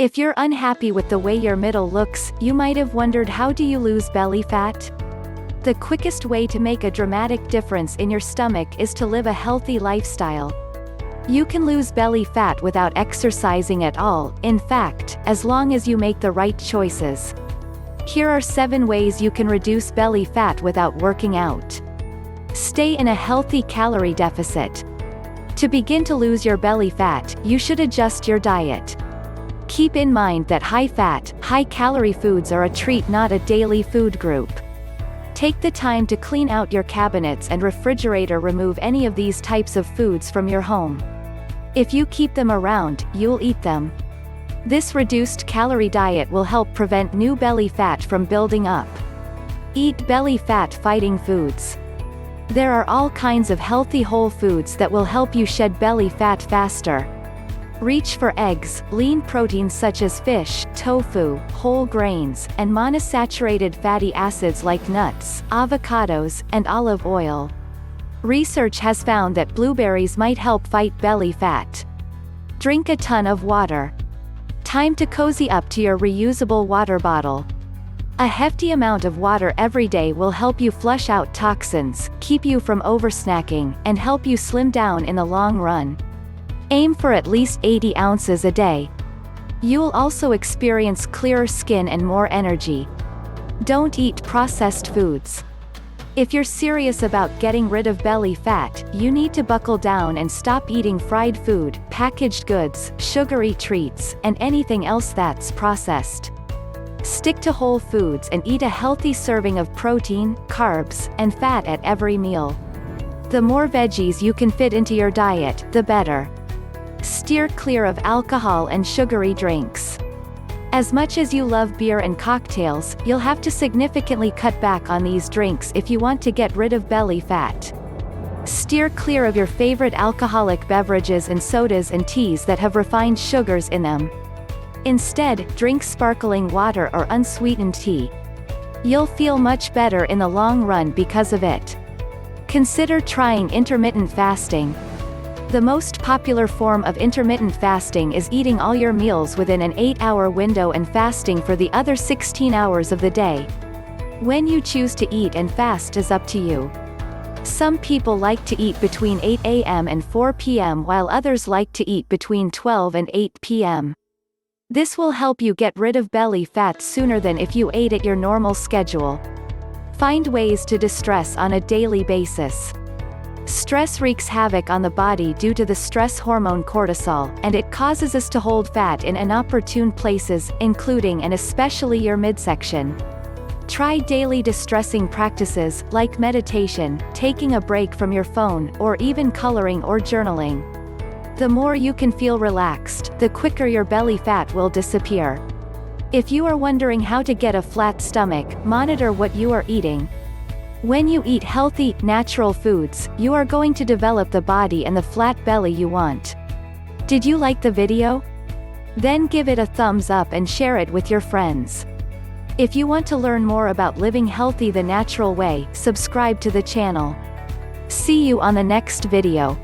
If you're unhappy with the way your middle looks, you might have wondered, how do you lose belly fat? The quickest way to make a dramatic difference in your stomach is to live a healthy lifestyle. You can lose belly fat without exercising at all, in fact, as long as you make the right choices. Here are 7 ways you can reduce belly fat without working out. Stay in a healthy calorie deficit. To begin to lose your belly fat, you should adjust your diet. Keep in mind that high-fat, high-calorie foods are a treat, not a daily food group. Take the time to clean out your cabinets and refrigerator. Remove any of these types of foods from your home. If you keep them around, you'll eat them. This reduced calorie diet will help prevent new belly fat from building up. Eat belly fat fighting foods. There are all kinds of healthy whole foods that will help you shed belly fat faster. Reach for eggs, lean proteins such as fish, tofu, whole grains, and monounsaturated fatty acids like nuts, avocados, and olive oil. Research has found that blueberries might help fight belly fat. Drink a ton of water. Time to cozy up to your reusable water bottle. A hefty amount of water every day will help you flush out toxins, keep you from oversnacking, and help you slim down in the long run. Aim for at least 80 ounces a day. You'll also experience clearer skin and more energy. Don't eat processed foods. If you're serious about getting rid of belly fat, you need to buckle down and stop eating fried food, packaged goods, sugary treats, and anything else that's processed. Stick to whole foods and eat a healthy serving of protein, carbs, and fat at every meal. The more veggies you can fit into your diet, the better. Steer clear of alcohol and sugary drinks. As much as you love beer and cocktails, you'll have to significantly cut back on these drinks if you want to get rid of belly fat. Steer clear of your favorite alcoholic beverages and sodas and teas that have refined sugars in them. Instead, drink sparkling water or unsweetened tea. You'll feel much better in the long run because of it. Consider trying intermittent fasting. The most popular form of intermittent fasting is eating all your meals within an 8-hour window and fasting for the other 16 hours of the day. When you choose to eat and fast is up to you. Some people like to eat between 8 a.m. and 4 p.m. while others like to eat between 12 and 8 p.m. This will help you get rid of belly fat sooner than if you ate at your normal schedule. Find ways to distress on a daily basis. Stress wreaks havoc on the body due to the stress hormone cortisol, and it causes us to hold fat in inopportune places, including and especially your midsection. Try daily distressing practices, like meditation, taking a break from your phone, or even coloring or journaling. The more you can feel relaxed, the quicker your belly fat will disappear. If you are wondering how to get a flat stomach, monitor what you are eating. When you eat healthy, natural foods, you are going to develop the body and the flat belly you want. Did you like the video? Then give it a thumbs up and share it with your friends. If you want to learn more about living healthy the natural way, subscribe to the channel. See you on the next video.